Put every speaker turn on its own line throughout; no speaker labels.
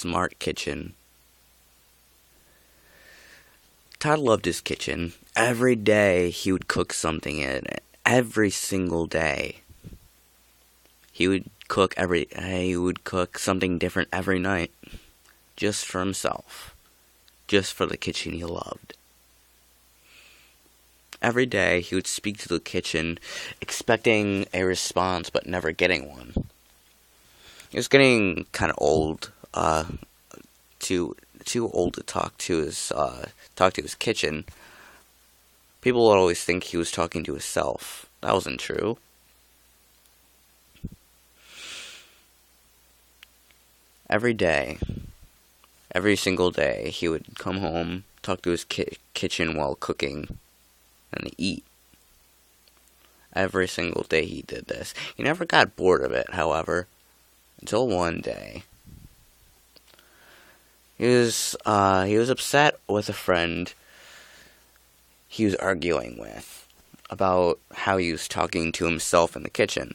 SmartKitchen. Todd loved his kitchen. Every day he would cook something in it. Every single day. He would cook something different every night. Just for himself. Just for the kitchen he loved. Every day he would speak to the kitchen, expecting a response but never getting one. He was getting kind of old, too old to talk to his kitchen. People would always think he was talking to himself. That wasn't true. Every day, every single day, he would come home, talk to his kitchen while cooking, and eat. Every single day he did this. He never got bored of it, however, until one day. He was upset with a friend he was arguing with about how he was talking to himself in the kitchen.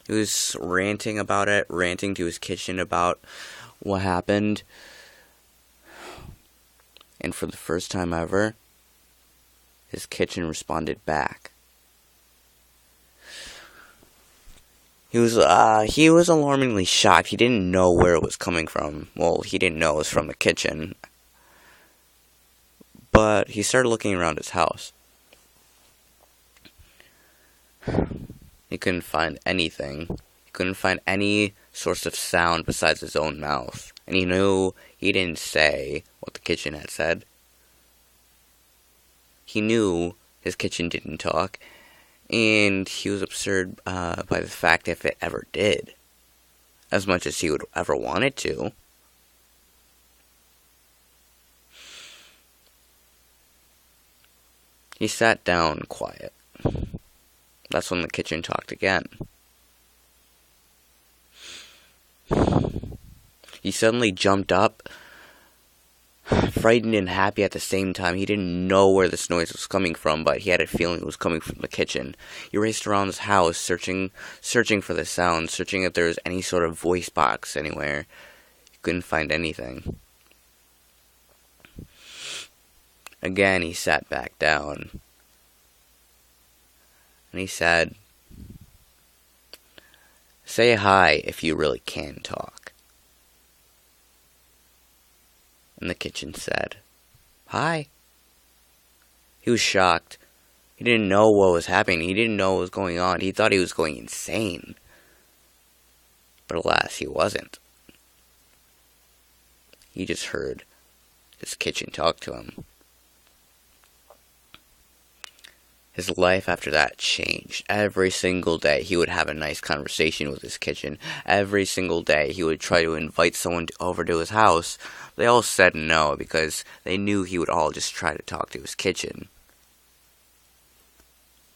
He was ranting to his kitchen about what happened. And for the first time ever, his kitchen responded back. He was alarmingly shocked. He didn't know where it was coming from. Well, he didn't know it was from the kitchen. But he started looking around his house. He couldn't find anything. He couldn't find any source of sound besides his own mouth. And he knew he didn't say what the kitchen had said. He knew his kitchen didn't talk. And he was absurd by the fact if it ever did. As much as he would ever want it to. He sat down quiet. That's when the kitchen talked again. He suddenly jumped up, frightened and happy at the same time. He didn't know where this noise was coming from, but he had a feeling it was coming from the kitchen. He raced around his house, searching for the sound, searching if there was any sort of voice box anywhere. He couldn't find anything. Again, he sat back down. And he said, "Say hi if you really can talk." And the kitchen said, "Hi." He was shocked. He didn't know what was happening. He didn't know what was going on. He thought he was going insane. But alas, he wasn't. He just heard his kitchen talk to him. His life after that changed. Every single day he would have a nice conversation with his kitchen. Every single day he would try to invite someone over to his house. They all said no because they knew he would all just try to talk to his kitchen.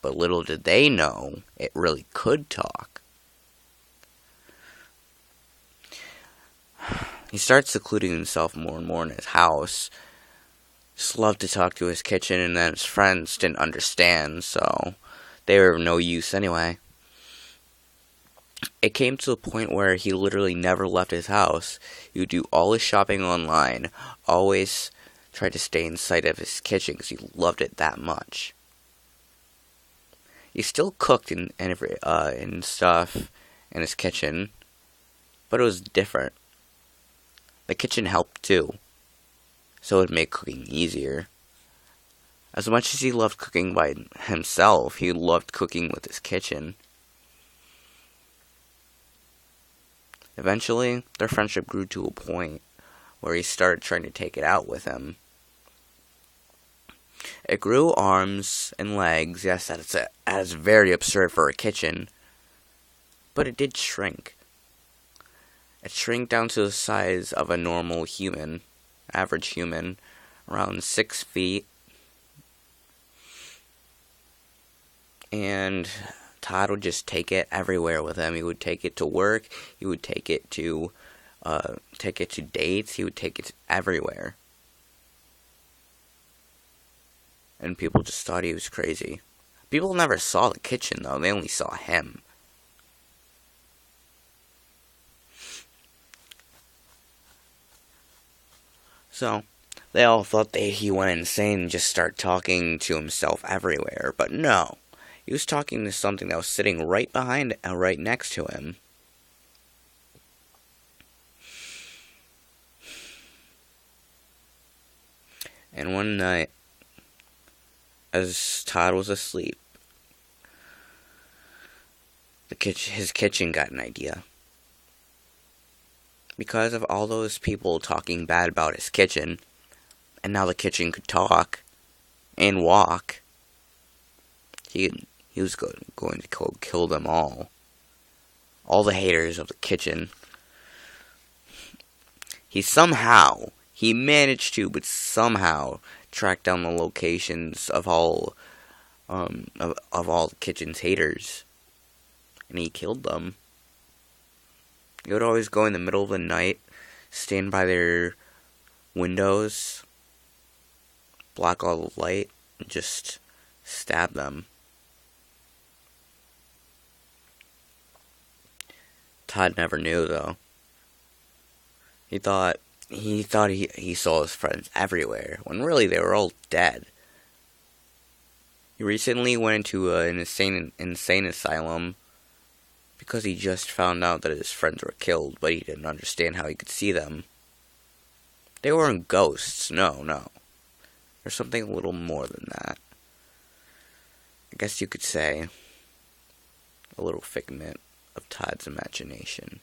But little did they know, it really could talk. He started secluding himself more and more in his house. Just loved to talk to his kitchen, and then his friends didn't understand, so they were of no use anyway. It came to a point where he literally never left his house. He would do all his shopping online, always tried to stay in sight of his kitchen because he loved it that much. He still cooked in stuff in his kitchen, but it was different. The kitchen helped too, so it would make cooking easier. As much as he loved cooking by himself, he loved cooking with his kitchen. Eventually, their friendship grew to a point where he started trying to take it out with him. It grew arms and legs. Yes, that is very absurd for a kitchen. But it did shrink. It shrank down to the size of a normal human, average human, around 6 feet. And Todd would just take it everywhere with him. He would take it to work. He would take it to dates. He would take it everywhere. And people just thought he was crazy. People never saw the kitchen, though. They only saw him. So, they all thought that he went insane and just started talking to himself everywhere, but no. He was talking to something that was sitting right behind, right next to him. And one night, as Todd was asleep, his kitchen got an idea. Because of all those people talking bad about his kitchen, and now the kitchen could talk and walk, he was going to kill them all. All the haters of the kitchen. He managed to, but somehow track down the locations of all the kitchen's haters, and he killed them. He would always go in the middle of the night, stand by their windows, block all the light, and just stab them. Todd never knew, though. He thought he saw his friends everywhere, when really they were all dead. He recently went into an insane asylum because he just found out that his friends were killed, but he didn't understand how he could see them. They weren't ghosts, no. There's something a little more than that. I guess you could say a little figment of Todd's imagination.